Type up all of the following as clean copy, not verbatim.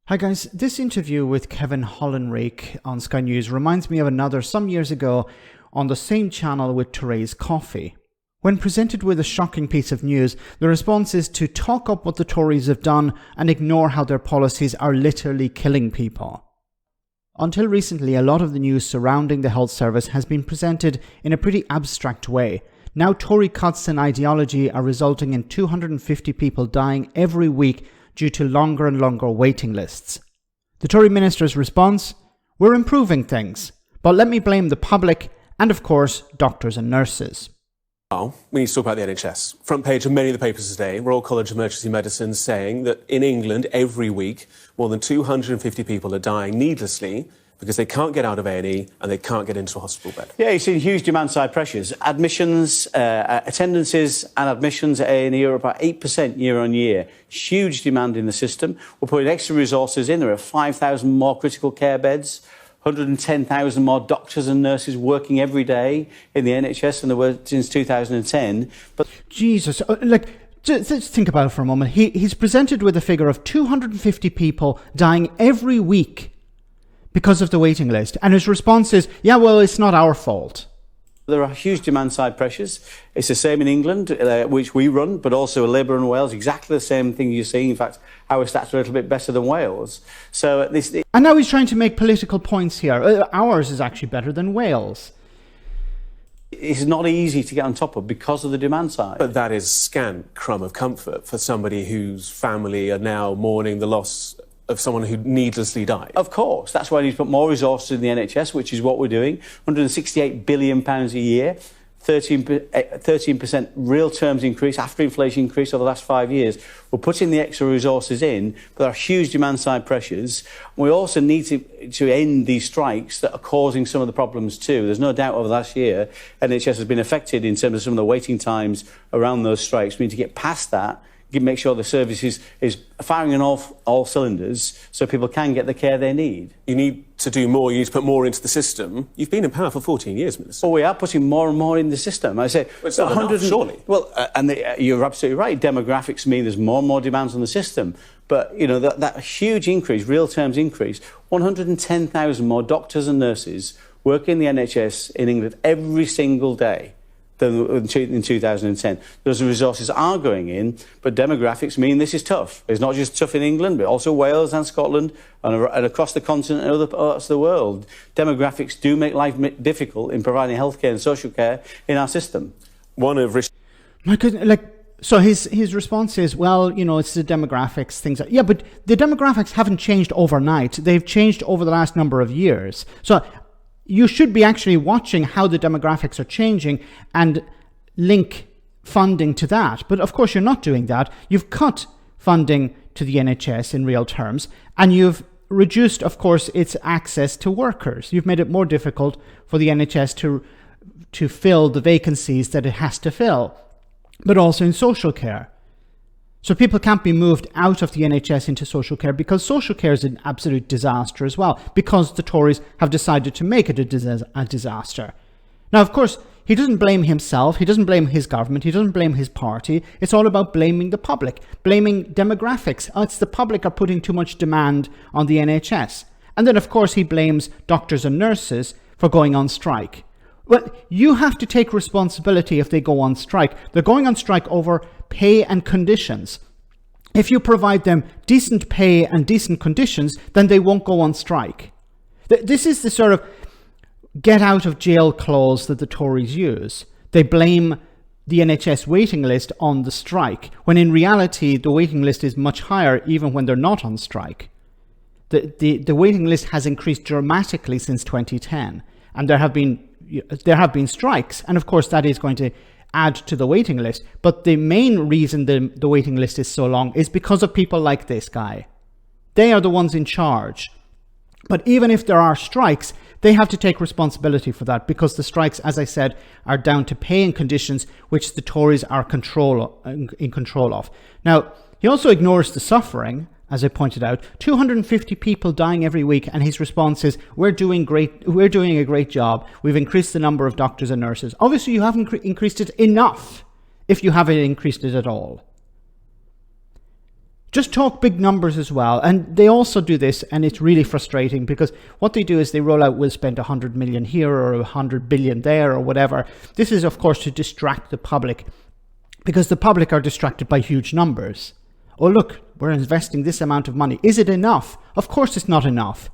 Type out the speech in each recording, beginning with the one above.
Hi guys, this interview with Kevin Hollinrake on Sky News reminds me of another some years ago on the same channel with Therese Coffey. When presented with a shocking piece of news, the response is to talk up what the Tories have done and ignore how their policies are literally killing people. Until recently, a lot of the news surrounding the health service has been presented in a pretty abstract way. Now Tory cuts and ideology are resulting in 250 people dying every week due to longer and longer waiting lists. The Tory Minister's response? We're improving things, but let me blame the public and, of course, doctors and nurses. Now, we need to talk about the NHS. Front page of many of the papers today, Royal College of Emergency Medicine saying that in England, every week, more than 250 people are dying needlessly because they can't get out of A&E and they can't get into a hospital bed. Yeah, you've seen huge demand-side pressures. Admissions, attendances and admissions at A&E are about 8% year on year. Huge demand in the system. We're putting extra resources in. There are 5,000 more critical care beds, 110,000 more doctors and nurses working every day in the NHS than there were since 2010. But Jesus, let's think about it for a moment. He's presented with a figure of 250 people dying every week because of the waiting list. And his response is, yeah, well, it's not our fault. There are huge demand-side pressures. It's the same in England, which we run, but also Labour and Wales, exactly the same thing you're seeing. In fact, our stats are a little bit better than Wales. And now he's trying to make political points here. Ours is actually better than Wales. It's not easy to get on top of because of the demand side. But that is scant crumb of comfort for somebody whose family are now mourning the loss of someone who needlessly died. Of course, that's why we need to put more resources in the NHS, which is what we're doing. £168 billion a year, 13% real terms increase, after inflation increase over the last 5 years. We're putting the extra resources in, but there are huge demand-side pressures. We also need to end these strikes that are causing some of the problems too. There's no doubt over the last year, NHS has been affected in terms of some of the waiting times around those strikes. We need to get past that, make sure the service is firing on all cylinders so people can get the care they need. You need to do more. You need to put more into the system. You've been in power for 14 years, Minister. Well, we are putting more and more in the system. I say, well, it's not enough, surely. Well, you're absolutely right. Demographics mean there's more and more demands on the system. But, you know, that huge increase, real terms increase, 110,000 more doctors and nurses work in the NHS in England every single day than in 2010. Those resources are going in, but demographics mean this is tough. It's not just tough in England, but also Wales and Scotland and across the continent and other parts of the world. Demographics do make life difficult in providing healthcare and social care in our system. My goodness, so his response is, well, you know, it's the demographics, things like, yeah, but the demographics haven't changed overnight. They've changed over the last number of years. So you should be actually watching how the demographics are changing and link funding to that. But of course, you're not doing that. You've cut funding to the NHS in real terms, and you've reduced, of course, its access to workers. You've made it more difficult for the NHS to fill the vacancies that it has to fill, but also in social care. So people can't be moved out of the NHS into social care because social care is an absolute disaster as well, because the Tories have decided to make it a disaster. Now, of course, he doesn't blame himself, he doesn't blame his government, he doesn't blame his party. It's all about blaming the public, blaming demographics. It's the public are putting too much demand on the NHS. And then, of course, he blames doctors and nurses for going on strike. Well, you have to take responsibility if they go on strike. They're going on strike over pay and conditions. If you provide them decent pay and decent conditions, then they won't go on strike. This is the sort of get out of jail clause that the Tories use. They blame the NHS waiting list on the strike, when in reality the waiting list is much higher even when they're not on strike. The waiting list has increased dramatically since 2010, and there have been strikes, and of course that is going to add to the waiting list. But the main reason the waiting list is so long is because of people like this guy. They are the ones in charge. But even if there are strikes, they have to take responsibility for that, because the strikes, as I said, are down to pay and conditions which the Tories are in control of. Now, he also ignores the suffering. As I pointed out, 250 people dying every week, and his response is, we're doing a great job. We've increased the number of doctors and nurses. Obviously, you haven't increased it enough, if you haven't increased it at all. Just talk big numbers as well. And they also do this, and it's really frustrating because what they do is they roll out, we'll spend 100 million here or 100 billion there or whatever. This is, of course, to distract the public because the public are distracted by huge numbers. Oh, look, we're investing this amount of money. Is it enough? Of course it's not enough.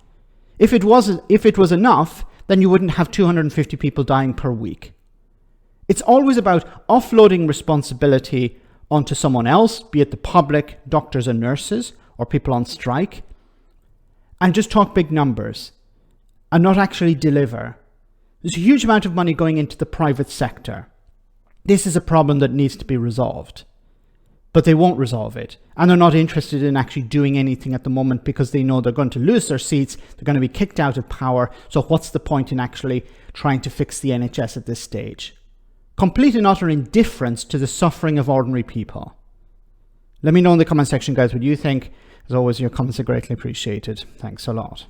If it was enough, then you wouldn't have 250 people dying per week. It's always about offloading responsibility onto someone else, be it the public, doctors and nurses, or people on strike, and just talk big numbers and not actually deliver. There's a huge amount of money going into the private sector. This is a problem that needs to be resolved. But they won't resolve it. And they're not interested in actually doing anything at the moment because they know they're going to lose their seats, they're going to be kicked out of power. So what's the point in actually trying to fix the NHS at this stage? Complete and utter indifference to the suffering of ordinary people. Let me know in the comment section, guys, what you think. As always, your comments are greatly appreciated. Thanks a lot.